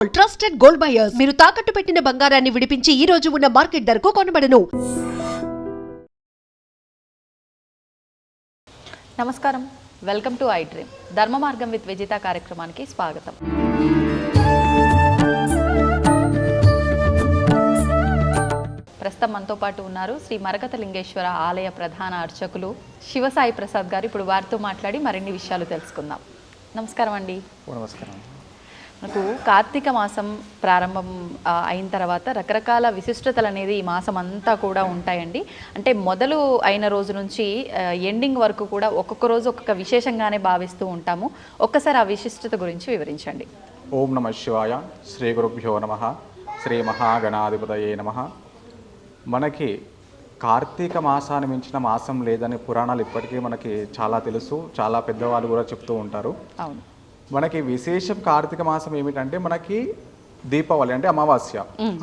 Trusted gold buyers మీరు తాకట్టు పెట్టిన బంగారాన్ని విడిపించి ఈ రోజు ఉన్న మార్కెట్ ధరకు కొనబడను. నమస్కారం, వెల్కమ్ టు ఐ డ్రీమ్. ధర్మ మార్గం విత్ విజిత కార్యక్రమానికి స్వాగతం. ప్రస్తుతం మనతో పాటు ఉన్నారు శ్రీ మరకత లింగేశ్వర ఆలయ ప్రధాన అర్చకులు శివసాయి ప్రసాద్ గారు. ఇప్పుడు వారితో మాట్లాడి మరిన్ని విషయాలు తెలుసుకుందాం. నమస్కారం అండి. నమస్కారం. మనకు కార్తీక మాసం ప్రారంభం అయిన తర్వాత రకరకాల విశిష్టతలు అనేది ఈ మాసం అంతా కూడా ఉంటాయండి. అంటే మొదలు అయిన రోజు నుంచి ఎండింగ్ వరకు కూడా ఒక్కొక్క రోజు ఒక్కొక్క విశేషంగానే భావిస్తూ ఉంటాము. ఒక్కసారి ఆ విశిష్టత గురించి వివరించండి. ఓం నమ శివాయ. శ్రీ గురుభ్యో నమః. శ్రీ మహాగణాధిపతయే నమః. మనకి కార్తీక మాసాన్ని మించిన మాసం లేదని పురాణాలు ఇప్పటికీ మనకి చాలా తెలుసు. చాలా పెద్దవాళ్ళు కూడా చెప్తూ ఉంటారు. అవును. మనకి విశేషం కార్తీక మాసం ఏమిటంటే మనకి దీపావళి అంటే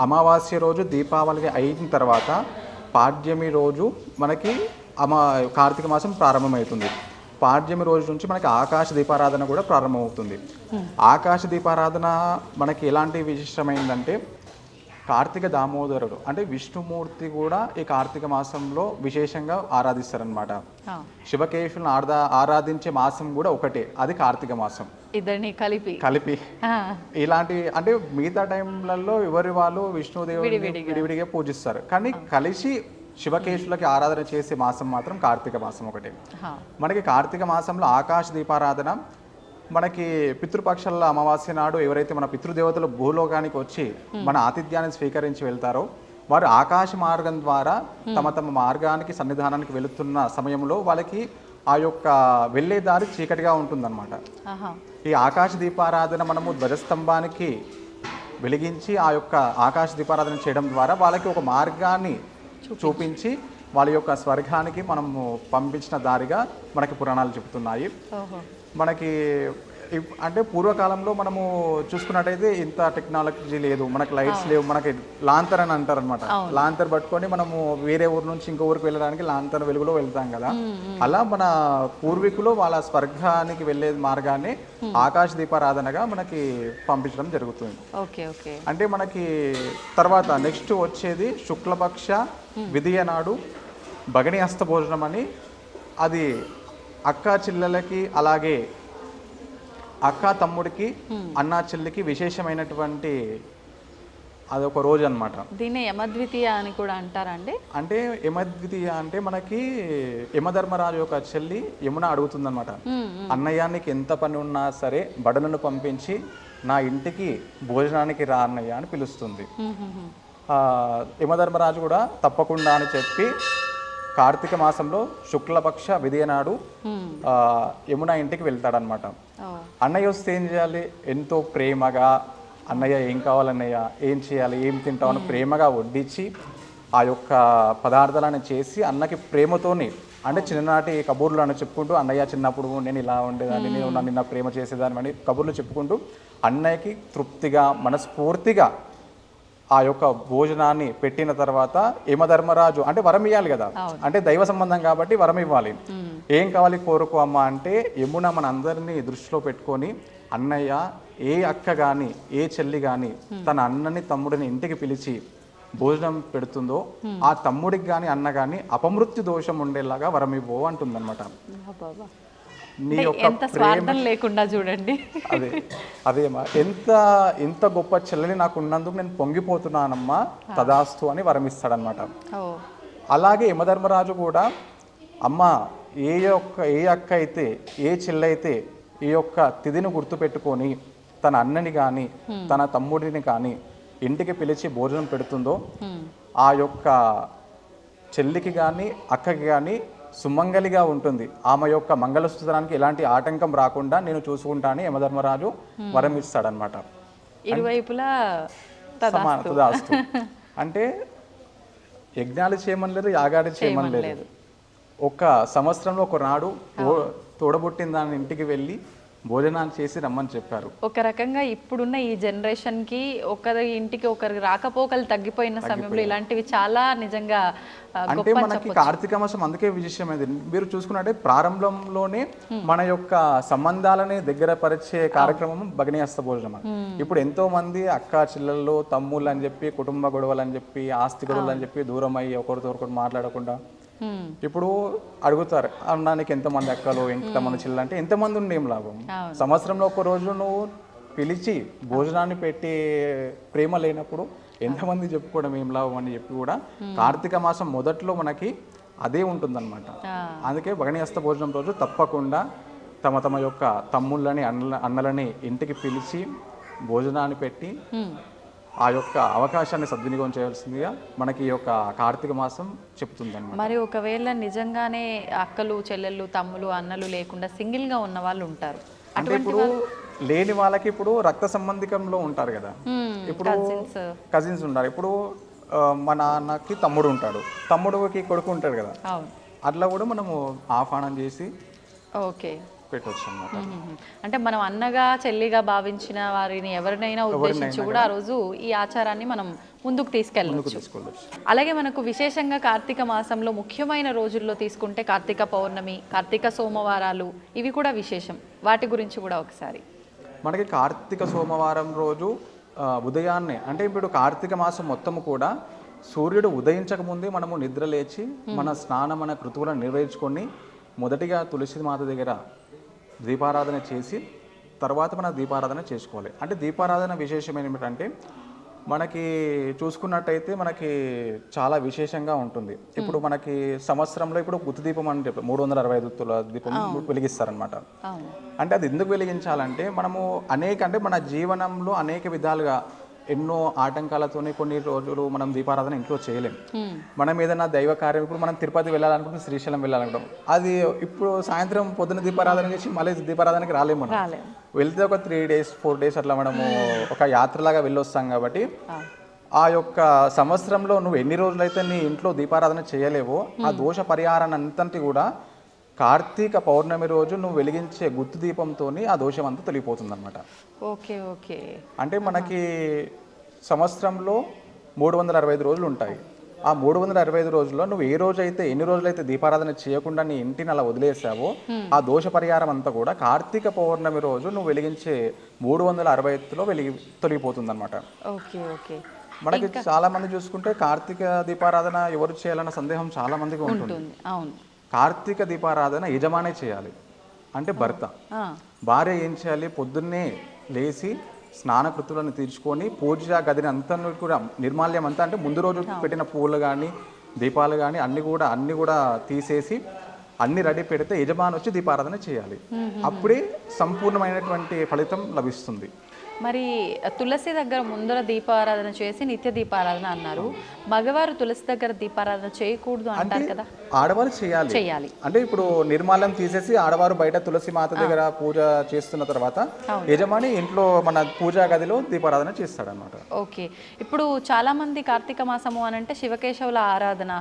అమావాస్య రోజు దీపావళి అయిన తర్వాత పాడ్యమి రోజు మనకి కార్తీక మాసం ప్రారంభమవుతుంది. పాడ్యమి రోజు నుంచి మనకి ఆకాశ దీపారాధన కూడా ప్రారంభమవుతుంది. ఆకాశ దీపారాధన మనకి ఎలాంటి విశిష్టమైందంటే కార్తీక దామోదరుడు అంటే విష్ణుమూర్తి కూడా ఈ కార్తీక మాసంలో విశేషంగా ఆరాధిస్తారనమాట. శివకేశులను ఆరాధించే మాసం కూడా ఒకటే, అది కార్తీక మాసం. ఇద్దరిని కలిపి ఇలాంటి అంటే మిగతా టైంలలో ఎవరి వాళ్ళు విష్ణుదేవుని విడివిడిగా పూజిస్తారు, కానీ కలిసి శివకేశులకి ఆరాధన చేసే మాసం మాత్రం కార్తీక మాసం ఒకటే. మనకి కార్తీక మాసంలో ఆకాశ దీపారాధన మనకి పితృపక్షాల అమావాస్య నాడు ఎవరైతే మన పితృదేవతలు భూలోకానికి వచ్చి మన ఆతిథ్యాన్ని స్వీకరించి వెళ్తారో వారు ఆకాశ మార్గం ద్వారా తమ మార్గానికి సన్నిధానానికి వెళుతున్న సమయంలో వాళ్ళకి ఆ యొక్క వెళ్ళే దారి చీకటిగా ఉంటుందన్నమాట. ఈ ఆకాశ దీపారాధన మనము ధ్వజస్తంభానికి వెలిగించి ఆ యొక్క ఆకాశ దీపారాధన చేయడం ద్వారా వాళ్ళకి ఒక మార్గాన్ని చూపించి వాళ్ళ యొక్క స్వర్గానికి మనము పంపించిన దారిగా మనకి పురాణాలు చెబుతున్నాయి. మనకి అంటే పూర్వకాలంలో మనము చూసుకున్నట్టయితే ఇంత టెక్నాలజీ లేదు, మనకి లైట్స్ లేవు, మనకి లాంతర్ అని అంటారు అనమాట. లాంతర్ పట్టుకొని మనము వేరే ఊరు నుంచి ఇంకో ఊరికి వెళ్ళడానికి లాంతర్ వెలుగులో వెళ్తాం కదా. అలా మన పూర్వీకులు వాళ్ళ స్వర్గానికి వెళ్ళే మార్గాన్ని ఆకాశ దీపారాధనగా మనకి పంపించడం జరుగుతుంది. అంటే మనకి తర్వాత నెక్స్ట్ వచ్చేది శుక్లపక్ష విధియ నాడు భగిని హస్త భోజనం అని, అది అక్క చెల్లెలకి అలాగే అక్క తమ్ముడికి అన్నా చెల్లికి విశేషమైనటువంటి అదొక రోజు అనమాట. దీన్ని యమద్వితీయ అని కూడా అంటారండి. అంటే యమద్వితీయ అంటే మనకి యమధర్మరాజు యొక్క చెల్లి యమున అడుగుతుందన్నమాట, అన్నయ్య నీకు ఎంత పని ఉన్నా సరే బడులను పంపించి నా ఇంటికి భోజనానికి రా అన్నయ్య అని పిలుస్తుంది. యమధర్మరాజు కూడా తప్పకుండా అని చెప్పి కార్తీక మాసంలో శుక్లపక్ష విధియ నాడు యమున ఇంటికి వెళ్తాడనమాట. అన్నయ్య వస్తే ఏం చేయాలి, ఎంతో ప్రేమగా అన్నయ్య ఏం కావాలన్నయ్య, ఏం చేయాలి, ఏం తింటామని ప్రేమగా వడ్డించి ఆ యొక్క పదార్థాలను చేసి అన్నకి ప్రేమతోని అంటే చిన్ననాటి కబుర్లు అని చెప్పుకుంటూ అన్నయ్య చిన్నప్పుడు నేను ఇలా ఉండేదాన్ని, నేను నిన్న ప్రేమ చేసేదాన్ని అని కబుర్లు చెప్పుకుంటూ అన్నయ్యకి తృప్తిగా మనస్ఫూర్తిగా ఆ యొక్క భోజనాన్ని పెట్టిన తర్వాత యమధర్మరాజు అంటే వరం ఇవ్వాలి కదా, అంటే దైవ సంబంధం కాబట్టి వరం ఇవ్వాలి. ఏం కావాలి కోరుకో అమ్మ అంటే యమున మన అందరినీ దృష్టిలో పెట్టుకొని అన్నయ్య ఏ అక్క కానీ ఏ చెల్లి కానీ తన అన్నని తమ్ముడిని ఇంటికి పిలిచి భోజనం పెడుతుందో ఆ తమ్ముడికి కానీ అన్న కానీ అపమృత్యు దోషం ఉండేలాగా వరం ఇవ్వు అంటుందన్నమాట. నీ యొక్క ప్రేమ లేకుండా చూడండి. అదేమా ఎంత గొప్ప చెల్లెని నాకు ఉన్నందుకు నేను పొంగిపోతున్నానమ్మా, తదాస్తు అని వరమిస్తాడనమాట. అలాగే యమధర్మరాజు కూడా అమ్మ ఏ అక్క అయితే ఏ చెల్లైతే ఈ యొక్క తిథిని గుర్తుపెట్టుకొని తన అన్నని కానీ తన తమ్ముడిని కానీ ఇంటికి పిలిచి భోజనం పెడుతుందో ఆ యొక్క చెల్లికి కానీ అక్కకి కానీ సుమంగలిగా ఉంటుంది. ఆమె యొక్క మంగళసూత్రానికి ఎలాంటి ఆటంకం రాకుండా నేను చూసుకుంటానని యమధర్మరాజు వరం ఇస్తాడనమాట. ఇరువైపులా తదాస్తు అంటే యజ్ఞాలు చేయమనలేదు, యాగాలు చేయమనలేదు. ఒక సంవత్సరంలో ఒక నాడు తోడబుట్టిన దాని ఇంటికి వెళ్ళి భోజనాలు చేసి రమ్మని చెప్పారు. ఒక రకంగా ఇప్పుడున్న ఈ జనరేషన్కి ఒకరి ఇంటికి ఒకరికి రాకపోకలు తగ్గిపోయిన సమయంలో ఇలాంటివి చాలా నిజంగా అంటే మనకి కార్తీక మాసం అందుకే విశేషమైనది. మీరు చూసుకున్నట్టే ప్రారంభంలోనే మన యొక్క సంబంధాలని దగ్గర పరిచే కార్యక్రమం భగిని హస్త భోజనం. ఇప్పుడు ఎంతో మంది అక్క చెల్లెళ్ళు తమ్ముళ్ళు అని చెప్పి కుటుంబ గొడవలు అని చెప్పి ఆస్తి గొడవలు అని చెప్పి దూరం అయ్యి ఒకరితో ఒకరు మాట్లాడకుండా ఇప్పుడు అడుగుతారు, అన్నా నీకు ఎంతమంది అక్కలు ఎంతమంది చెల్లెలు అంటే ఎంతమంది ఉండి ఏం లాభం? సంవత్సరంలో ఒక రోజు నువ్వు పిలిచి భోజనాన్ని పెట్టి ప్రేమ లేనప్పుడు ఎంతమంది చెప్పుకోవడం ఏం లాభం అని చెప్పి కూడా కార్తీక మాసం మొదట్లో మనకి అదే ఉంటుందన్నమాట. అందుకే భగిని హస్త భోజనం రోజు తప్పకుండా తమ తమ యొక్క తమ్ముళ్ళని అన్నలని ఇంటికి పిలిచి భోజనాన్ని పెట్టి ఆ యొక్క అవకాశాన్ని సద్వినియోగం చేయాల్సిందిగా మనకి ఈ యొక్క కార్తీక మాసం చెప్తుందన్నమాట. మరి ఒకవేళ నిజంగానే అక్కలు చెల్లెళ్ళు తమ్ములు అన్నలు లేకుండా సింగిల్గా ఉన్న వాళ్ళు ఉంటారు, అంటే ఇప్పుడు లేని వాళ్ళకి ఇప్పుడు రక్త సంబంధికంలో ఉంటారు కదా, ఇప్పుడు కజిన్స్ ఉంటారు. ఇప్పుడు మా నాన్నకి తమ్ముడు ఉంటాడు, తమ్ముడుకి కొడుకు ఉంటాడు కదా, అట్లా కూడా మనము ఆహ్వానం చేసి ఓకే పెట్టవచ్చు అన్నమాట. అంటే మనం అన్నగా చెల్లిగా భావించిన వారిని ఎవరినైనా ఉద్దేశించి కూడా ఆ రోజు ఈ ఆచారాన్ని మనం ముందుకు తీసుకెళ్ళవచ్చు. అలాగే మనకు విశేషంగా కార్తీక మాసంలో ముఖ్యమైన రోజుల్లో తీసుకుంటే కార్తీక పౌర్ణమి, కార్తీక సోమవారాలు ఇవి కూడా విశేషం. వాటి గురించి కూడా ఒకసారి. మనకి కార్తీక సోమవారం రోజు ఉదయాన్నే, అంటే ఇప్పుడు కార్తీక మాసం మొత్తము కూడా సూర్యుడు ఉదయించక ముందే మనము నిద్ర లేచి మన స్నానం మన కృతువులను నిర్వహించుకొని మొదటిగా తులసి మాత దగ్గర దీపారాధన చేసి తర్వాత మన దీపారాధన చేసుకోవాలి. అంటే దీపారాధన విశేషం ఏమిటంటే మనకి చూసుకున్నట్టయితే మనకి చాలా విశేషంగా ఉంటుంది. ఇప్పుడు మనకి సంవత్సరంలో ఇప్పుడు గుత్తి దీపం అని చెప్పి 365 తుల దీపం వెలిగిస్తారనమాట. అంటే అది ఎందుకు వెలిగించాలంటే మనము అంటే మన జీవనంలో అనేక విధాలుగా ఎన్నో ఆటంకాలతోనే కొన్ని రోజులు మనం దీపారాధన ఇంట్లో చేయలేం. మనం ఏదైనా దైవ కార్యం, ఇప్పుడు మనం తిరుపతి వెళ్ళాలనుకుంటే శ్రీశైలం వెళ్ళాలనుకుంటాం, అది ఇప్పుడు సాయంత్రం పొద్దున దీపారాధన చేసి మళ్ళీ దీపారాధనకి రాలేము. మనం వెళ్తే ఒక 3 days 4 days అట్లా మనము ఒక యాత్రలాగా వెళ్ళొస్తాం. కాబట్టి ఆ యొక్క సంవత్సరంలో నువ్వు ఎన్ని రోజులైతే నీ ఇంట్లో దీపారాధన చేయలేవో ఆ దోష పరిహారాన్ని అంతటి కూడా కార్తీక పౌర్ణమి రోజు నువ్వు వెలిగించే గుత్తు దీపంతో ఆ దోషం అంతా తొలగిపోతుంది అనమాట. Okay okay. అంటే మనకి సంవత్సరంలో 365 రోజులు ఉంటాయి. ఆ 365 రోజుల్లో నువ్వు ఎన్ని రోజులైతే దీపారాధన చేయకుండా నీ ఇంటిని అలా వదిలేసావో ఆ దోష పరిహారం అంతా కూడా కార్తీక పౌర్ణమి రోజు నువ్వు వెలిగించే 365లో తొలగిపోతుంది అనమాట. Okay okay. మనకి చాలా మంది చూసుకుంటే కార్తీక దీపారాధన ఎవరు చేయాలన్న సందేహం చాలా మందికి ఉంటుంది. అవును. కార్తీక దీపారాధన యజమానే చేయాలి, అంటే భర్త. భార్య ఏం చేయాలి, పొద్దున్నే లేచి స్నానకృతులను తీర్చుకొని పూజా గదిని అంతా కూడా నిర్మాల్యం అంతా, అంటే ముందు రోజు పెట్టిన పూలు కానీ దీపాలు కానీ అన్ని కూడా తీసేసి అన్ని రెడీ పెడితే యజమాని వచ్చి దీపారాధన చేయాలి. అప్పుడే సంపూర్ణమైనటువంటి ఫలితం లభిస్తుంది. మరి తులసి దగ్గర ముందర దీపారాధన చేసి నిత్య దీపారాధన అన్నారు. మగవారు తులసి దగ్గర దీపారాధన చేయకూడదు అంటారు కదా? ఆడవారు చేయాలి. అంటే ఇప్పుడు నిర్మాల్యం తీసేసి ఆడవారు బయట తులసి మాత దగ్గర పూజ చేస్తున్న తర్వాత యజమాని ఇంట్లో మన పూజా గదిలో దీపారాధన చేస్తాడన్నమాట. ఓకే. ఇప్పుడు చాలా మంది కార్తీక మాసము అని అంటే శివకేశవుల ఆరాధన,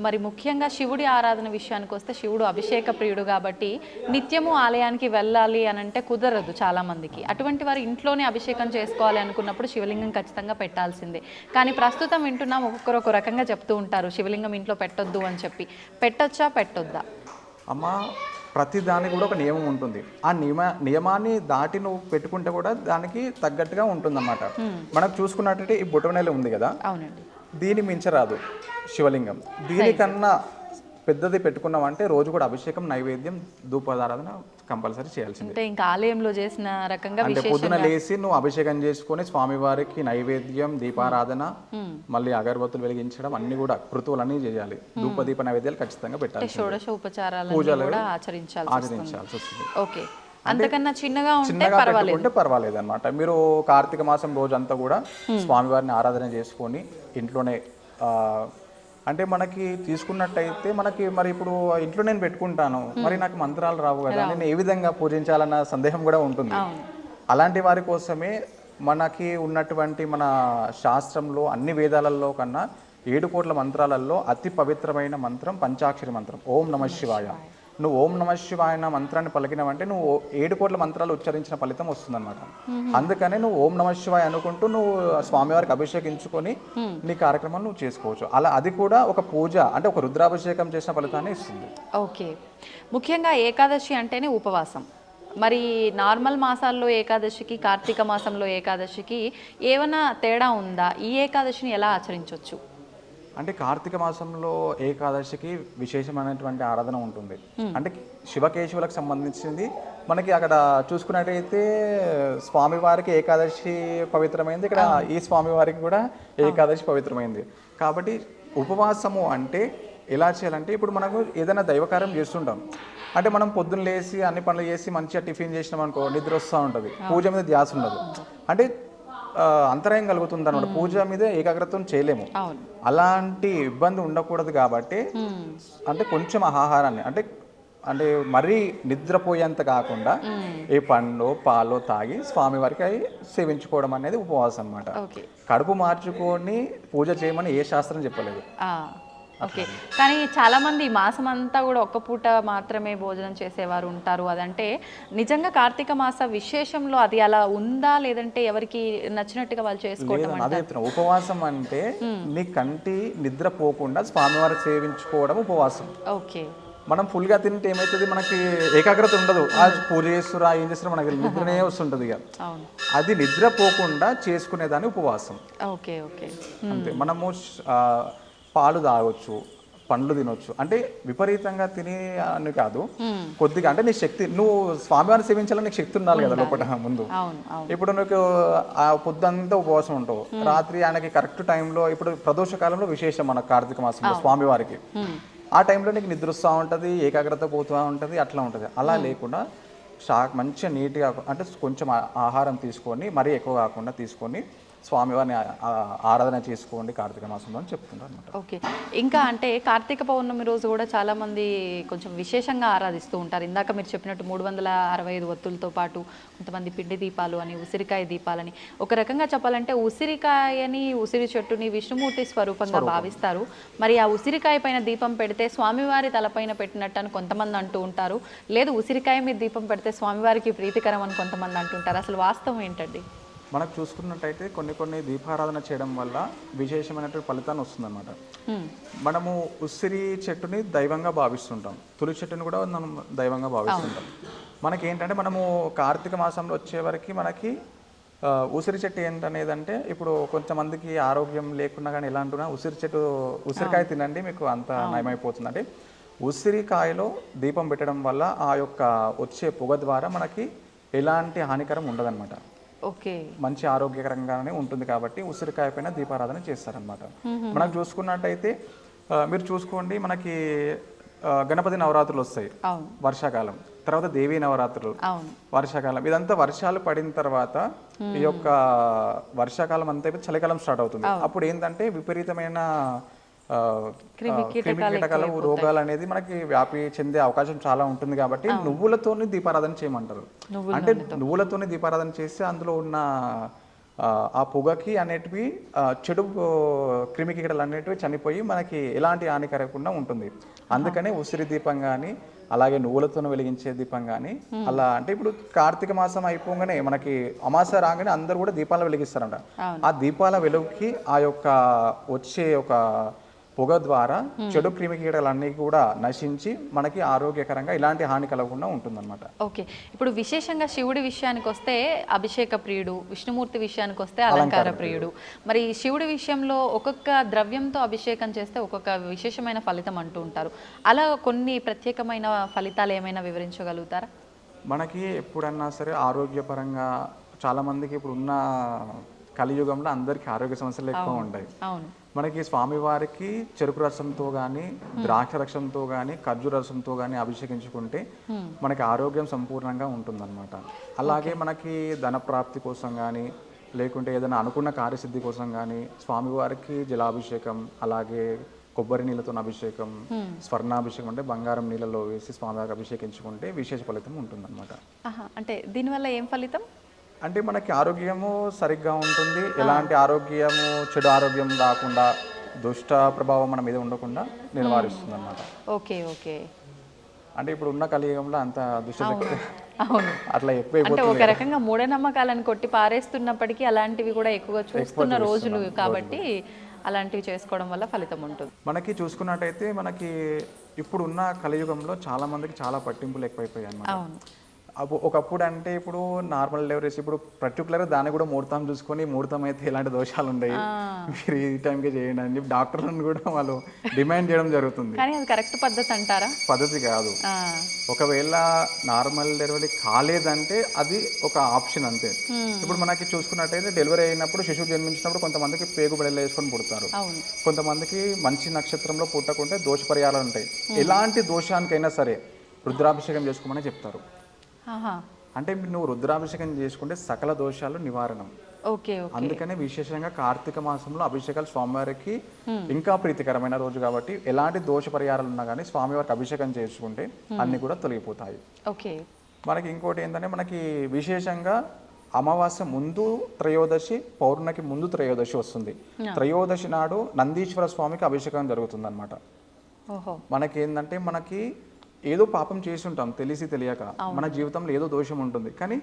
మరి ముఖ్యంగా శివుడి ఆరాధన విషయానికి వస్తే శివుడు అభిషేక ప్రియుడు కాబట్టి నిత్యము ఆలయానికి వెళ్ళాలి అని అంటే కుదరదు చాలా మందికి. అటువంటి వారు ఇంట్లోనే అభిషేకం చేసుకోవాలి అనుకున్నప్పుడు శివలింగం ఖచ్చితంగా పెట్టాల్సిందే. కానీ ప్రస్తుతం వింటున్నాం ఒక్కొక్కరు ఒక రకంగా చెప్తూ ఉంటారు శివలింగం ఇంట్లో పెట్టొద్దు అని చెప్పి. పెట్టొచ్చా పెట్టొద్దా? అమ్మ, ప్రతి దానికి కూడా ఒక నియమం ఉంటుంది. ఆ నియమాన్ని దాటి నువ్వు పెట్టుకుంటే కూడా దానికి తగ్గట్టుగా ఉంటుందన్నమాట. మనం చూసుకున్నట్టయితే ఈ బొటవనేలు ఉంది కదా, అవునండి, దీని మించరాదు శివలింగం. దీనికన్నా పెద్దది పెట్టుకున్నామంటే రోజు కూడా అభిషేకం, నైవేద్యం, ధూపదారాధన కంపల్సరీ చేయాల్సిందే. ఇంకా ఆలయంలో చేసిన రకంగా అంటే పొద్దున లేసి నువ్వు అభిషేకం చేసుకుని స్వామివారికి నైవేద్యం, దీపారాధన, మళ్ళీ అగరబత్తులు వెలిగించడం అన్ని కూడా కృతువులన్నీ చేయాలి. ధూపదీప నైవేద్యాలు ఖచ్చితంగా పెట్టాలి. షోడశ ఉపచారాలు కూడా ఆచరించాల్సి వస్తుంది. ఓకే. అంతకన్నా చిన్నగా పెట్టుకుంటే పర్వాలేదు అనమాట. మీరు కార్తీక మాసం రోజంతా కూడా స్వామివారిని ఆరాధన చేసుకొని ఇంట్లోనే, అంటే మనకి తీసుకున్నట్టయితే మనకి మరి ఇప్పుడు ఇంట్లో నేను పెట్టుకుంటాను, మరి నాకు మంత్రాలు రావు కదా, నేను ఏ విధంగా పూజించాలన్న సందేహం కూడా ఉంటుంది. అలాంటి వారి కోసమే మనకి ఉన్నటువంటి మన శాస్త్రంలో అన్ని వేదాలలో కన్నా 7 కోట్ల మంత్రాలలో అతి పవిత్రమైన మంత్రం పంచాక్షరి మంత్రం ఓం నమః శివాయ. నువ్వు ఓం నమ శివాయ అన్న మంత్రాన్ని పలికినావంటే నువ్వు 7 కోట్ల మంత్రాలు ఉచ్చరించిన ఫలితం వస్తుందన్నమాట. అందుకనే నువ్వు ఓం నమ శివాయ అనుకుంటూ నువ్వు స్వామివారికి అభిషేకించుకొని నీ కార్యక్రమాలు నువ్వు చేసుకోవచ్చు. అలా అది కూడా ఒక పూజ, అంటే ఒక రుద్రాభిషేకం చేసిన ఫలితాన్ని ఇస్తుంది. ఓకే, ముఖ్యంగా ఏకాదశి అంటేనే ఉపవాసం. మరి నార్మల్ మాసాల్లో ఏకాదశికి, కార్తీక మాసంలో ఏకాదశికి ఏమైనా తేడా ఉందా? ఈ ఏకాదశిని ఎలా ఆచరించవచ్చు? అంటే కార్తీక మాసంలో ఏకాదశికి విశేషమైనటువంటి ఆరాధన ఉంటుంది. అంటే శివకేశవులకు సంబంధించింది. మనకి అక్కడ చూసుకున్నట్టయితే స్వామివారికి ఏకాదశి పవిత్రమైంది, ఇక్కడ ఈ స్వామివారికి కూడా ఏకాదశి పవిత్రమైంది. కాబట్టి ఉపవాసము అంటే ఎలా చేయాలంటే, ఇప్పుడు మనకు ఏదైనా దైవకార్యం చేస్తుంటాం అంటే మనం పొద్దున్న లేసి అన్ని పనులు చేసి మంచిగా టిఫిన్ చేసినాం అనుకో, నిద్ర వస్తూ ఉంటుంది, పూజ మీద ధ్యాస ఉండదు, అంటే అంతరాయం కలుగుతుంది అనమాట. పూజ మీద ఏకాగ్రతం చేయలేము. అలాంటి ఇబ్బంది ఉండకూడదు కాబట్టి అంటే కొంచెం ఆహారాన్ని అంటే అంటే మరీ నిద్రపోయేంత కాకుండా ఏ పండ్లో పాలో తాగి స్వామివారికి అవి సేవించుకోవడం అనేది ఉపవాసం అన్నమాట. కడుపు మార్చుకొని పూజ చేయమని ఏ శాస్త్రం చెప్పలేదు. ఓకే, కానీ చాలామంది ఈ మాసం అంతా కూడా ఒక్క పూట మాత్రమే భోజనం చేసేవారు ఉంటారు. అదంటే నిజంగా కార్తీక మాస విశేషంలో అది అలా ఉందా, లేదంటే ఎవరికి నచ్చినట్టుగా వాళ్ళు చేసుకోవడం? అదే చెప్తున్నా, ఉపవాసం అంటే నీ కంటి నిద్ర పోకుండా స్వామివారి సేవించుకోవడం ఉపవాసం. ఓకే, మనం ఫుల్గా తింటే ఏమవుతుంది, మనకి ఏకాగ్రత ఉండదు. ఆ పూజ చేస్తురా ఏం చేస్తున్నా మనకి నిద్రనే వస్తుంటుంది. ఇక అది నిద్ర పోకుండా చేసుకునేదాన్ని ఉపవాసం. ఓకే ఓకే, అంతే. మనము పాలు తాగొచ్చు, పండ్లు తినొచ్చు, అంటే విపరీతంగా తినే అని కాదు, కొద్దిగా. అంటే నీ శక్తి, నువ్వు స్వామివారిని సేవించాలని నీకు శక్తి ఉండాలి కదా లోపల ముందు. ఇప్పుడు నీకు ఆ పొద్దంతా ఉపవాసం ఉంటావు, రాత్రి ఆయనకి కరెక్ట్ టైంలో, ఇప్పుడు ప్రదోష కాలంలో విశేషం మన కార్తీక మాసంలో స్వామివారికి, ఆ టైంలో నీకు నిద్ర వస్తూ ఉంటుంది, ఏకాగ్రత పోతూ ఉంటుంది, అట్లా ఉంటుంది. అలా లేకుండా మంచిగా నీట్గా అంటే కొంచెం ఆహారం తీసుకొని, మరీ ఎక్కువ కాకుండా తీసుకొని స్వామివారిని ఆరాధన చేసుకోండి కార్తీక మాసంలో అని చెప్తుంటారు అనమాట. ఓకే, ఇంకా అంటే కార్తీక పౌర్ణమి రోజు కూడా చాలామంది కొంచెం విశేషంగా ఆరాధిస్తూ ఉంటారు. ఇందాక మీరు చెప్పినట్టు 365 ఒత్తులతో పాటు కొంతమంది పిండి దీపాలు అని, ఉసిరికాయ దీపాలని. ఒక రకంగా చెప్పాలంటే ఉసిరికాయని, ఉసిరి చెట్టుని విష్ణుమూర్తి స్వరూపంగా భావిస్తారు. మరి ఆ ఉసిరికాయ పైన దీపం పెడితే స్వామివారి తలపైన పెట్టినట్టు అని కొంతమంది అంటూ ఉంటారు. లేదు, ఉసిరికాయ మీద దీపం పెడితే స్వామివారికి ప్రీతికరం అని కొంతమంది అంటుంటారు. అసలు వాస్తవం ఏంటండి? మనకు చూసుకున్నట్టయితే కొన్ని దీపారాధన చేయడం వల్ల విశేషమైనటువంటి ఫలితాన్ని వస్తుందన్నమాట. మనము ఉసిరి చెట్టుని దైవంగా భావిస్తుంటాం, తులసి చెట్టుని కూడా మనం దైవంగా భావిస్తుంటాం. మనకి ఏంటంటే మనము కార్తీక మాసంలో వచ్చే వరకు మనకి ఉసిరి చెట్టు ఏంటనేదంటే, ఇప్పుడు కొంతమందికి ఆరోగ్యం లేకున్నా కానీ ఎలా అంటున్నా ఉసిరికాయ తినండి మీకు అంత నయమైపోతుంది. అంటే ఉసిరికాయలో దీపం పెట్టడం వల్ల ఆ యొక్క వచ్చే పొగ ద్వారా మనకి ఎలాంటి హానికరం ఉండదన్నమాట. ఓకే, మంచి ఆరోగ్యకరంగానే ఉంటుంది కాబట్టి ఉసిరికాయ పైన దీపారాధన చేస్తారనమాట. మనకు చూసుకున్నట్టయితే మీరు చూసుకోండి, మనకి గణపతి నవరాత్రులు వస్తాయి వర్షాకాలం, తర్వాత దేవీ నవరాత్రులు వర్షాకాలం. ఇదంతా వర్షాలు పడిన తర్వాత ఈ యొక్క వర్షాకాలం అంతా అయిపోయి చలికాలం స్టార్ట్ అవుతుంది. అప్పుడు ఏంటంటే విపరీతమైన క్రిమికీటకాల రోగాలు అనేది మనకి వ్యాపి చెందే అవకాశం చాలా ఉంటుంది. కాబట్టి నువ్వులతోని దీపారాధన చేయమంటారు. అంటే నువ్వులతోని దీపారాధన చేస్తే అందులో ఉన్న ఆ పొగకి అనేటివి చెడు క్రిమికీటలు అనేటివి చనిపోయి మనకి ఎలాంటి హాని కలగకుండా ఉంటుంది. అందుకనే ఉసిరి దీపం కానీ, అలాగే నువ్వులతో వెలిగించే దీపం కానీ అలా. అంటే ఇప్పుడు కార్తీక మాసం అయిపోగానే మనకి అమాస రాగానే అందరూ కూడా దీపాలు వెలిగిస్తారంట. ఆ దీపాల వెలుగుకి ఆ యొక్క వచ్చే ఒక పొగ ద్వారా చెడు క్రిమికీటలన్నీ కూడా నశించి మనకి ఆరోగ్యకరంగా ఇలాంటి హాని కలగకుండా ఉంటుందన్నమాట. ఓకే, ఇప్పుడు విశేషంగా శివుడి విషయానికి వస్తే అభిషేక ప్రియుడు, విష్ణుమూర్తి విషయానికి వస్తే అలంకార ప్రియుడు. మరి శివుడి విషయంలో ఒక్కొక్క ద్రవ్యంతో అభిషేకం చేస్తే ఒక్కొక్క విశేషమైన ఫలితం అంటూ ఉంటారు. అలా కొన్ని ప్రత్యేకమైన ఫలితాలు ఏమైనా వివరించగలుగుతారా? మనకి ఎప్పుడన్నా సరే ఆరోగ్యపరంగా చాలా మందికి ఇప్పుడు ఉన్న కలియుగంలో అందరికీ ఆరోగ్య సమస్యలు ఎక్కువ ఉంటాయి. మనకి స్వామివారికి చెరుకు రసంతో కానీ, ద్రాక్ష రసంతో కానీ, ఖర్జూర రసంతో కానీ అభిషేకించుకుంటే మనకి ఆరోగ్యం సంపూర్ణంగా ఉంటుందన్నమాట. అలాగే మనకి ధనప్రాప్తి కోసం కానీ, లేకుంటే ఏదైనా అనుకున్న కార్యసిద్ధి కోసం కానీ స్వామివారికి జలాభిషేకం, అలాగే కొబ్బరి నీళ్ళతో అభిషేకం, స్వర్ణాభిషేకం అంటే బంగారం నీళ్ళలో వేసి స్వామివారికి అభిషేకించుకుంటే విశేష ఫలితం ఉంటుందన్నమాట. అంటే దీనివల్ల ఏం ఫలితం? అంటే మనకి ఆరోగ్యము సరిగ్గా ఉంటుంది, ఎలాంటి ఆరోగ్యము చెడు ఆరోగ్యం రాకుండా, దుష్ట ప్రభావం మన మీద ఉండకుండా నివారిస్తుంది అన్నమాట. ఓకే ఓకే, అంటే ఇప్పుడు ఉన్న కలియుగంలో అంత దుష్టశక్తి అవును. అట్లా అంటే ఎక్కువైపోతుంది ఒక రకంగా మూఢనమ్మకాలను కొట్టి పారేస్తున్నప్పటికీ అలాంటివి కూడా ఎక్కువగా చూస్తున్న రోజులు కాబట్టి అలాంటివి చేసుకోవడం వల్ల ఫలితం ఉంటుంది. మనకి చూసుకున్నట్టయితే మనకి ఇప్పుడున్న కలియుగంలో చాలా మందికి చాలా పట్టింపులు ఎక్కువైపోయాయి అన్నమాట. అవును. ఒకప్పుడు అంటే ఇప్పుడు నార్మల్ డెలివరీస్ ఇప్పుడు పర్టికులర్గా దాన్ని కూడా ముహూర్తం చూసుకొని ముహూర్తం అయితే ఎలాంటి దోషాలు ఉన్నాయి మీరు ఈ టైంకే చేయండి అని చెప్పి డాక్టర్లను కూడా వాళ్ళు డిమాండ్ చేయడం జరుగుతుంది. కానీ అది కరెక్ట్ పద్ధతి అంటారా? పద్ధతి కాదు. ఒకవేళ నార్మల్ డెలివరీ కాలేదంటే అది ఒక ఆప్షన్ అంతే. ఇప్పుడు మనకి చూసుకున్నట్టయితే డెలివరీ అయినప్పుడు శిశువు జన్మించినప్పుడు కొంతమందికి పేగు బెడలు వేసుకొని పుడతారు, కొంతమందికి మంచి నక్షత్రంలో పుట్టకుంటే దోష పరిహారాలు ఉంటాయి. ఎలాంటి దోషానికైనా సరే రుద్రాభిషేకం చేసుకోమని చెప్తారు. అంటే నువ్వు రుద్రాభిషేకం చేసుకుంటే సకల దోషాలు నివారణం. అందుకనే విశేషంగా కార్తీక మాసంలో అభిషేకాలు స్వామివారికి ఇంకా ప్రీతికరమైన రోజు కాబట్టి ఎలాంటి దోష పరిహారాలు ఉన్నా కానీ స్వామివారికి అభిషేకం చేసుకుంటే అన్ని కూడా తొలగిపోతాయి. మనకి ఇంకోటి ఏంటంటే మనకి విశేషంగా అమావాస్య ముందు త్రయోదశి, పౌర్ణమికి ముందు త్రయోదశి వస్తుంది. త్రయోదశి నాడు నందీశ్వర స్వామికి అభిషేకం జరుగుతుంది అనమాట. మనకి ఏంటంటే మనకి ఏదో పాపం చేసి ఉంటాం తెలిసి తెలియక, మన జీవితంలో ఏదో దోషం ఉంటుంది కానీ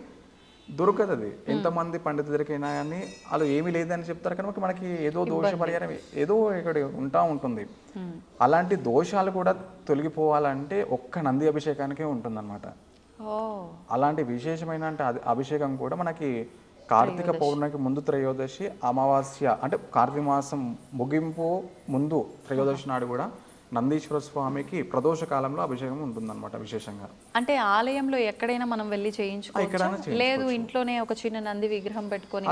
దొరకదు. అది ఎంతమంది పండిత దగ్గరికైనా కానీ వాళ్ళు ఏమీ లేదని చెప్తారు కనుక మనకి ఏదో దోష పరిహారం ఏదో ఇక్కడ ఉంటుంది. అలాంటి దోషాలు కూడా తొలగిపోవాలంటే ఒక్క నంది అభిషేకానికే ఉంటుందన్నమాట. అలాంటి విశేషమైన అంటే అభిషేకం కూడా మనకి కార్తీక పౌర్ణమికి ముందు త్రయోదశి, అమావాస్య అంటే కార్తీక మాసం ముగింపు ముందు త్రయోదశి నాడు కూడా నందీశ్వర స్వామికి ప్రదోష కాలంలో అభిషేకం ఉంటుందన్నమాట. విశేషంగా అంటే ఆలయంలో ఎక్కడైనా మనం వెళ్ళి చేయించుకోవచ్చు, లేదు ఇంట్లోనే ఒక చిన్న నంది విగ్రహం పెట్టుకొని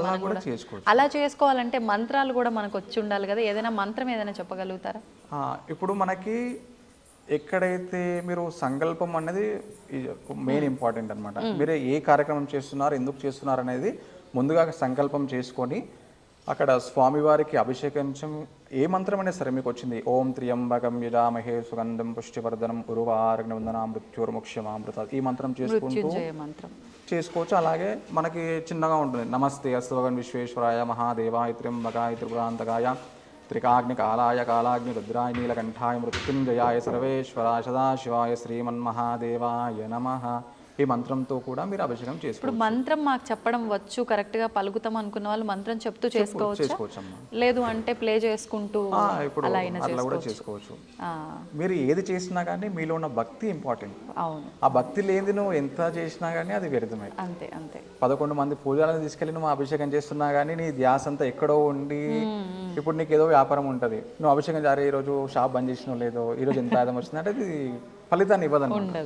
అలా చేసుకోవాలంటే మంత్రాలు కూడా మనకు వచ్చి ఉండాలి కదా, ఏదైనా మంత్రం ఏదైనా చెప్పగలుగుతారా? ఇప్పుడు మనకి ఎక్కడైతే మీరు సంకల్పం అనేది మెయిన్ ఇంపార్టెంట్ అనమాట. మీరు ఏ కార్యక్రమం చేస్తున్నారు, ఎందుకు చేస్తున్నారు అనేది ముందుగా సంకల్పం చేసుకొని అక్కడ స్వామివారికి అభిషేకించం. ఏ మంత్రం అయినా సరే మీకు వచ్చింది, ఓం త్ర్యంబకం యజామహే సుగంధం పుష్టివర్ధనం ఉర్వారుకమింధనా మృత్యుర్ముక్ష్యమామృత, ఈ మంత్రం చేసుకుంటూ చేసుకోవచ్చు. అలాగే మనకి చిన్నగా ఉంటుంది, నమస్తే అస్తు భగవన్ విశ్వేశ్వరాయ మహాదేవాయ త్ర్యంబకాయ త్రిపురాంతకాయ త్రికాగ్ని కాలాయ కాలాగ్ని రుద్రాయ నీలకంఠాయ మృత్యుంజయాయ సర్వేశ్వరాయ సదాశివాయ శ్రీమన్మహాదేవాయ నమః. ఈ మంత్రంతో కూడా మీరు అభిషేకం చేసుకోవచ్చు. ఇప్పుడు మంత్రం మాకు చెప్పడం వచ్చు, కరెక్ట్ గా పలుకుతాం అనుకున్న వాళ్ళు మంత్రం చెప్తూ చేసుకోవచ్చు, లేదు అంటే ప్లే చేసుకుంటూ అలా కూడా చేసుకోవచ్చు. మీరు ఏది చేసినా కానీ మీలో ఉన్న భక్తి ఇంపార్టెంట్. ఆ భక్తి లేని నువ్వు ఎంత చేసినా కానీ అది వ్యర్థమే. అంతే అంతే. 11 మంది పూజలను తీసుకెళ్ళి నువ్వు అభిషేకం చేస్తున్నా కానీ నీ ధ్యాస అంతా ఎక్కడో ఉండి, ఇప్పుడు నీకు ఏదో వ్యాపారం ఉంటుంది, నువ్వు అభిషేకం జారీ ఈరోజు షాప్ బంద్ చేసినావు, లేదో ఈరోజు ఎంత ఆదాయం వచ్చింది అంటే అది ఫలితాన్ని ఇవ్వదన్నమాట.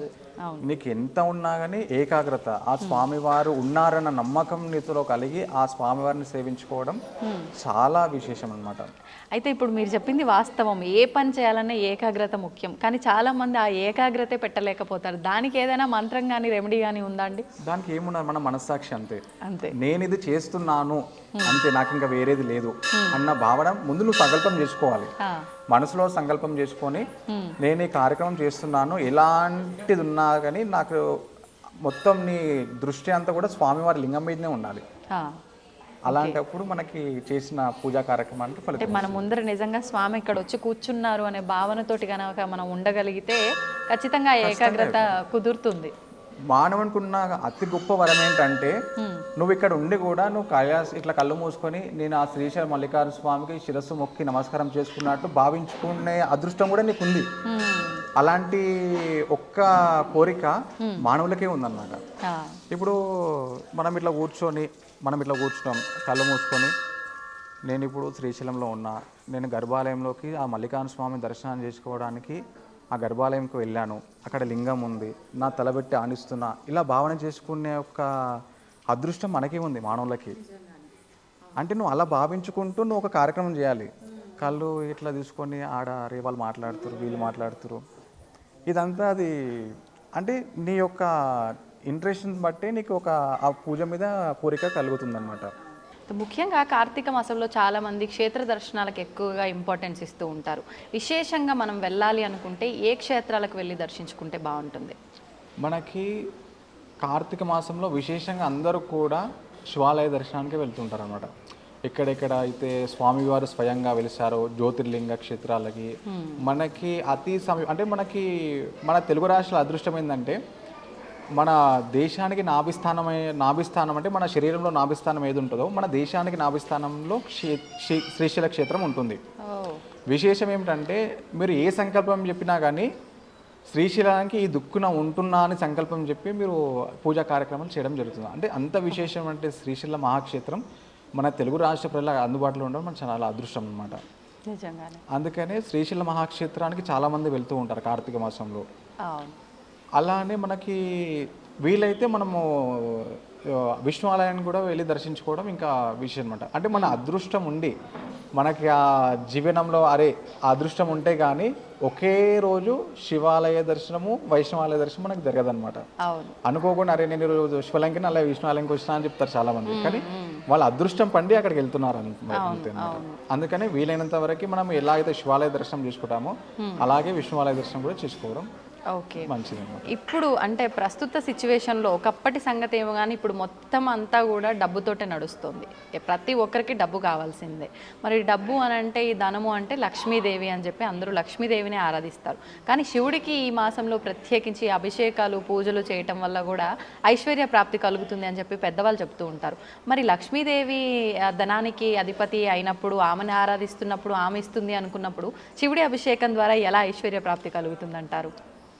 నీకు ఎంత ఉన్నా కానీ ఏకాగ్రత, ఆ స్వామివారు ఉన్నారన్న నమ్మకం నీతిలో కలిగి ఆ స్వామివారిని సేవించుకోవడం చాలా విశేషం అన్నమాట. అయితే ఇప్పుడు మీరు చెప్పింది వాస్తవం, ఏ పని చేయాలన్నా ఏకాగ్రత ముఖ్యం, కానీ చాలా మంది ఆ ఏకాగ్రతే పెట్టలేకపోతారు. దానికి ఏదైనా మంత్రం కానీ రెమెడీ కానీ ఉందా అండి? దానికి ఏమున్నది, మన మనస్సాక్షి అంతే. నేను ఇది చేస్తున్నాను అంతే, నాకు ఇంకా వేరేది లేదు అన్న భావన ముందు నువ్వు సంకల్పం చేసుకోవాలి. మనసులో సంకల్పం చేసుకొని నేను ఈ కార్యక్రమం చేస్తున్నాను, ఎలాంటిది ఉన్నా కానీ నాకు మొత్తం నీ దృష్టి అంతా కూడా స్వామివారి లింగం మీదనే ఉండాలి. అలాంటప్పుడు మనకి చేసిన పూజా కార్యక్రమానికి ఫలితం. మన ముందర నిజంగా స్వామి ఇక్కడ వచ్చి కూర్చున్నారు అనే భావనతోటి కనుక మనం ఉండగలిగితే ఖచ్చితంగా ఏకాగ్రత కుదురుతుంది. మానవునికి ఉన్న అతి గొప్ప వరం ఏంటంటే, నువ్వు ఇక్కడ ఉండి కూడా నువ్వు ఇట్లా కళ్ళు మూసుకొని నేను ఆ శ్రీశైల మల్లికార్జున స్వామికి శిరస్సు మొక్కి నమస్కారం చేసుకున్నట్టు భావించుకునే అదృష్టం కూడా నీకు ఉంది. అలాంటి ఒక్క కోరిక మానవులకే ఉందన్నమాట. ఇప్పుడు మనం ఇట్లా కూర్చున్నాం కళ్ళు మూసుకొని, నేను ఇప్పుడు శ్రీశైలంలో ఉన్నా, నేను గర్భాలయంలోకి ఆ మల్లికార్జున స్వామి దర్శనం చేసుకోవడానికి ఆ గర్భాలయంకి వెళ్ళాను, అక్కడ లింగం ఉంది, నా తలబెట్టి ఆనిస్తున్నా, ఇలా భావన చేసుకునే ఒక అదృష్టం మనకే ఉంది మానవులకి. అంటే నువ్వు అలా భావించుకుంటూ నువ్వు ఒక కార్యక్రమం చేయాలి. కళ్ళు ఇట్లా తీసుకొని ఆడ రే వాళ్ళు మాట్లాడుతారు, వీళ్ళు మాట్లాడుతారు, ఇదంతా అది అంటే నీ యొక్క ఇంట్రెస్ట్ని బట్టి నీకు ఒక ఆ పూజ మీద కోరిక కలుగుతుందన్నమాట. ముఖ్యంగా కార్తీక మాసంలో చాలామంది క్షేత్ర దర్శనాలకు ఎక్కువగా ఇంపార్టెన్స్ ఇస్తూ ఉంటారు. విశేషంగా మనం వెళ్ళాలి అనుకుంటే ఏ క్షేత్రాలకు వెళ్ళి దర్శించుకుంటే బాగుంటుంది? మనకి కార్తీక మాసంలో విశేషంగా అందరూ కూడా శివాలయ దర్శనానికి వెళ్తుంటారు అనమాట. ఎక్కడెక్కడ అయితే స్వామివారు స్వయంగా వెలిసారో జ్యోతిర్లింగ క్షేత్రాలకి మనకి అతి సమయం అంటే మనకి మన తెలుగు రాష్ట్రాల అదృష్టం ఏంటంటే మన దేశానికి నాభిస్థానం అంటే మన శరీరంలో నాభిస్థానం ఏది ఉంటుందో మన దేశానికి నాభిస్థానంలో శ్రీశైల క్షేత్రం ఉంటుంది. విశేషం ఏమిటంటే మీరు ఏ సంకల్పం చెప్పినా కానీ శ్రీశైలానికి ఈ దుక్కున ఉంటున్నా అని సంకల్పం చెప్పి మీరు పూజా కార్యక్రమాలు చేయడం జరుగుతుంది. అంటే అంత విశేషం అంటే శ్రీశైల మహాక్షేత్రం మన తెలుగు రాష్ట్ర ప్రజలకు అందుబాటులో ఉండడం మన చాలా అదృష్టం అనమాట. నిజంగానే అందుకనే శ్రీశైల మహాక్షేత్రానికి చాలామంది వెళ్తూ ఉంటారు కార్తీక మాసంలో. అలానే మనకి వీలైతే మనము విష్ణు ఆలయాన్ని కూడా వెళ్ళి దర్శించుకోవడం ఇంకా విషయం అనమాట. అంటే మన అదృష్టం ఉండి మనకి ఆ జీవనంలో ఆ అదృష్టం ఉంటే కానీ ఒకే రోజు శివాలయ దర్శనము వైష్ణవాలయ దర్శనం మనకు జరగదనమాట. అనుకోకుండా నేను ఈరోజు శివలింగకి అలాగే విష్ణువాలయంకి వచ్చినా అని చెప్తారు చాలా మంది, కానీ వాళ్ళ అదృష్టం పండి అక్కడికి వెళ్తున్నారు అంతే. అందుకని వీలైనంత వరకు మనం ఎలా అయితే శివాలయ దర్శనం చేసుకుంటామో అలాగే విష్ణువాలయ దర్శనం కూడా చేసుకోవడం ఓకే. ఇప్పుడు అంటే ప్రస్తుత సిచ్యువేషన్లో ఒకప్పటి సంగతి ఏమో కానీ ఇప్పుడు మొత్తం అంతా కూడా డబ్బుతోటే నడుస్తుంది. ప్రతి ఒక్కరికి డబ్బు కావాల్సిందే. మరి డబ్బు అని అంటే ఈ ధనము అంటే లక్ష్మీదేవి అని చెప్పి అందరూ లక్ష్మీదేవిని ఆరాధిస్తారు. కానీ శివుడికి ఈ మాసంలో ప్రత్యేకించి అభిషేకాలు పూజలు చేయటం వల్ల కూడా ఐశ్వర్య ప్రాప్తి కలుగుతుంది అని చెప్పి పెద్దవాళ్ళు చెప్తూ ఉంటారు. మరి లక్ష్మీదేవి ధనానికి అధిపతి అయినప్పుడు ఆమెను ఆరాధిస్తున్నప్పుడు ఆమె ఇస్తుంది అనుకున్నప్పుడు శివుడి అభిషేకం ద్వారా ఎలా ఐశ్వర్య ప్రాప్తి కలుగుతుంది అంటారు?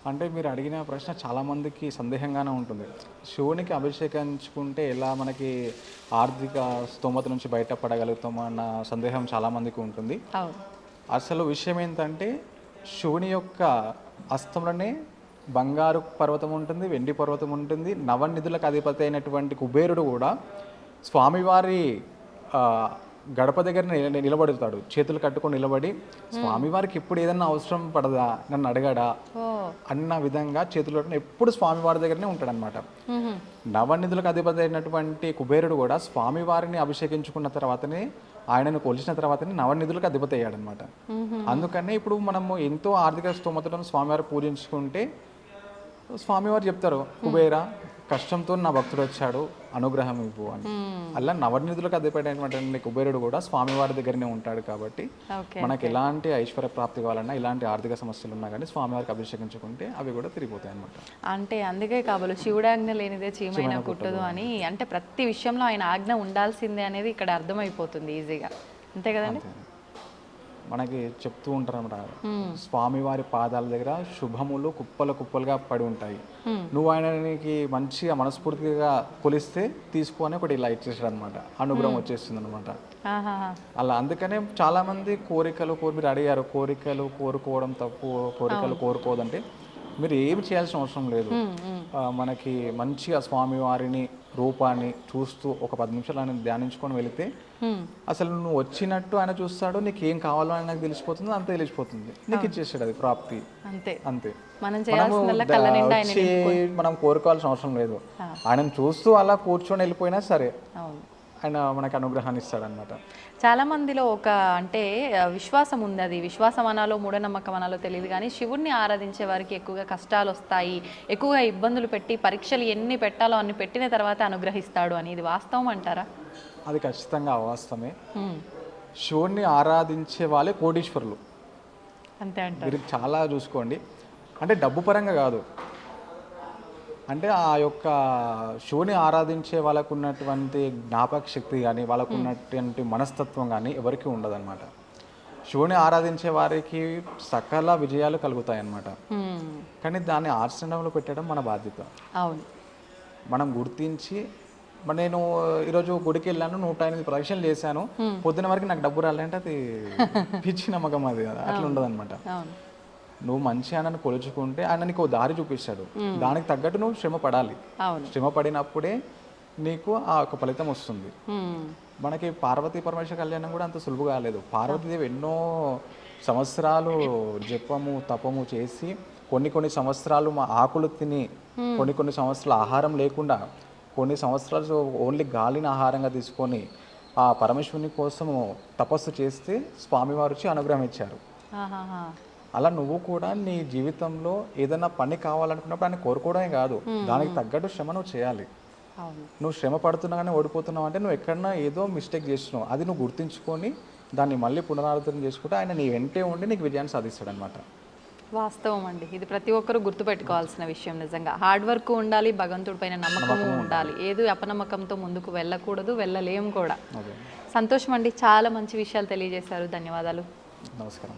అంటే మీరు అడిగిన ప్రశ్న చాలామందికి సందేహంగానే ఉంటుంది. శివునికి అభిషేకించుకుంటే ఎలా మనకి ఆర్థిక స్తోమత నుంచి బయటపడగలుగుతాం అన్న సందేహం చాలామందికి ఉంటుంది. అసలు విషయం ఏంటంటే శివుని యొక్క హస్తంలోనే బంగారు పర్వతం ఉంటుంది, వెండి పర్వతం ఉంటుంది. నవనిధులకు అధిపతి అయినటువంటి కుబేరుడు కూడా స్వామివారి గడప దగ్గర నిలబడతాడు, చేతులు కట్టుకొని నిలబడి స్వామివారికి ఎప్పుడు ఏదన్నా అవసరం పడదా నన్ను అడగడా అన్న విధంగా చేతులు కట్టుకుని ఎప్పుడు స్వామివారి దగ్గరనే ఉంటాడనమాట. నవనిధులకు అధిపతి అయినటువంటి కుబేరుడు కూడా స్వామివారిని అభిషేకించుకున్న తర్వాతనే ఆయనను కొలిచిన తర్వాతనే నవనిధులకు అధిపతి అయ్యాడనమాట. అందుకనే ఇప్పుడు మనము ఎంతో ఆర్థిక స్తోమతను స్వామివారి పూజించుకుంటే స్వామివారు చెప్తారు, కుబేరా కష్టంతో నా భక్తుడు వచ్చాడు అనుగ్రహం ఇవ్వు అని. అలా నవనిధులకు అధిపడినటువంటి కుబేరుడు కూడా స్వామివారి దగ్గరనే ఉంటాడు. కాబట్టి మనకి ఎలాంటి ఐశ్వర్య ప్రాప్తి కావాలన్నా ఇలాంటి ఆర్థిక సమస్యలు ఉన్నా కానీ స్వామివారికి అభిషేకించుకుంటే అవి కూడా తిరిగిపోతాయి అనమాట. అంటే అందుకే కాబోలు శివుడాజ్ఞ లేనిదే చీమైనా కుట్టదు అని, అంటే ప్రతి విషయంలో ఆయన ఆజ్ఞ ఉండాల్సిందే అనేది ఇక్కడ అర్థమైపోతుంది ఈజీగా. అంతే కదండి. మనకి చెప్తూ ఉంటారు అన్నమాట, స్వామివారి పాదాల దగ్గర శుభములు కుప్పలు కుప్పలుగా పడి ఉంటాయి, నువ్వు ఆయనకి మంచిగా మనస్ఫూర్తిగా కొలిస్తే తీసుకొని ఒకటి ఇలా ఇచ్చేసాడు అనమాట, అనుగ్రహం వచ్చేస్తుంది అనమాట. అలా అందుకనే చాలా మంది మీరు అడిగారు కోరికలు కోరుకోవడం తప్పు, కోరికలు కోరుకోవద్దంటే మీరు ఏమి చేయాల్సిన అవసరం లేదు. మనకి మంచిగా స్వామివారిని రూపాన్ని చూస్తూ ఒక 10 నిమిషాలు ఆయన ధ్యానించుకొని వెళితే అసలు నువ్వు వచ్చినట్టు ఆయన చూస్తాడు, నీకు ఏం కావాలో ఆయనకు తెలిసిపోతుంది, అంతే తెలిసిపోతుంది, నీకు ఇచ్చేసాడు అది ప్రాప్తి. అంతే మనం కోరుకోవాల్సిన అవసరం లేదు. ఆయనను చూస్తూ అలా కూర్చొని వెళ్ళిపోయినా సరే ఆయన మనకు అనుగ్రహాన్ని ఇస్తాడనమాట. చాలా మందిలో ఒక అంటే విశ్వాసం ఉంది, అది విశ్వాసం అనాలో మూఢనమ్మకం అనాలో తెలియదు కానీ శివుణ్ణి ఆరాధించే వారికి ఎక్కువగా కష్టాలు వస్తాయి, ఎక్కువగా ఇబ్బందులు పెట్టి పరీక్షలు ఎన్ని పెట్టాలో అన్ని పెట్టిన తర్వాత అనుగ్రహిస్తాడు అని, ఇది వాస్తవం అంటారా? అది ఖచ్చితంగా అవాస్తవమే. శివుణ్ణి ఆరాధించే వాళ్ళే కోటీశ్వరులు. అంతే అంటారు. మీరు చాలా చూసుకోండి, అంటే డబ్బు పరంగా కాదు, అంటే ఆ యొక్క శివుని ఆరాధించే వాళ్ళకు ఉన్నటువంటి జ్ఞాపక శక్తి కానీ వాళ్ళకు ఉన్నటువంటి మనస్తత్వం కానీ ఎవరికి ఉండదన్నమాట. శివుని ఆరాధించే వారికి సకల విజయాలు కలుగుతాయి అన్నమాట. కానీ దాన్ని ఆచరణలో పెట్టడం మన బాధ్యత. అవును, మనం గుర్తించి నేను ఈరోజు గుడికి వెళ్ళాను, 108 ప్రదక్షిణలు చేశాను, పొద్దున వరకు నాకు డబ్బు రాలంటే అది పిచ్చి నమ్మకం, అది అట్లా ఉండదు అనమాట. నువ్వు మంచి ఆయనను కొలుచుకుంటే ఆయన నీకు దారి చూపిస్తాడు, దానికి తగ్గట్టు నువ్వు శ్రమ పడాలి. శ్రమ పడినప్పుడే నీకు ఆ ఒక ఫలితం వస్తుంది. మనకి పార్వతీ పరమేశ్వర కళ్యాణం కూడా అంత సులువుగా కాలేదు. పార్వతీదేవి ఎన్నో సంవత్సరాలు జపము తపము చేసి కొన్ని సంవత్సరాలు మా ఆకులు తిని, కొన్ని సంవత్సరాలు ఆహారం లేకుండా, కొన్ని సంవత్సరాలు ఓన్లీ గాలిని ఆహారంగా తీసుకొని ఆ పరమేశ్వరుని కోసము తపస్సు చేస్తే స్వామివారు వచ్చి అనుగ్రహం ఇచ్చారు. అలా నువ్వు కూడా నీ జీవితంలో ఏదైనా పని కావాలనుకున్నప్పుడు ఆయన కోరుకోవడమే కాదు, దానికి తగ్గట్టు శ్రమ నువ్వు చేయాలి. అవును. నువ్వు శ్రమ పడుతున్నాగానే ఓడిపోతున్నావు అంటే నువ్వు ఎక్కడన్నా ఏదో మిస్టేక్ చేస్తున్నావు, అది నువ్వు గుర్తుంచుకొని దాన్ని మళ్ళీ పునరావృతం చేసుకుంటే ఆయన నీ వెంటే ఉండి నీకు విజయాన్ని సాధిస్తాడనమాట. వాస్తవం అండి, ఇది ప్రతి ఒక్కరూ గుర్తుపెట్టుకోవాల్సిన విషయం. నిజంగా హార్డ్ వర్క్ ఉండాలి, భగవంతుడి పైన నమ్మకము ఉండాలి. ఏదో అపనమ్మకంతో ముందుకు వెళ్ళకూడదు, వెళ్ళలేము కూడా. అదే. సంతోషం అండి, చాలా మంచి విషయాలు తెలియజేశారు. ధన్యవాదాలు. నమస్కారం.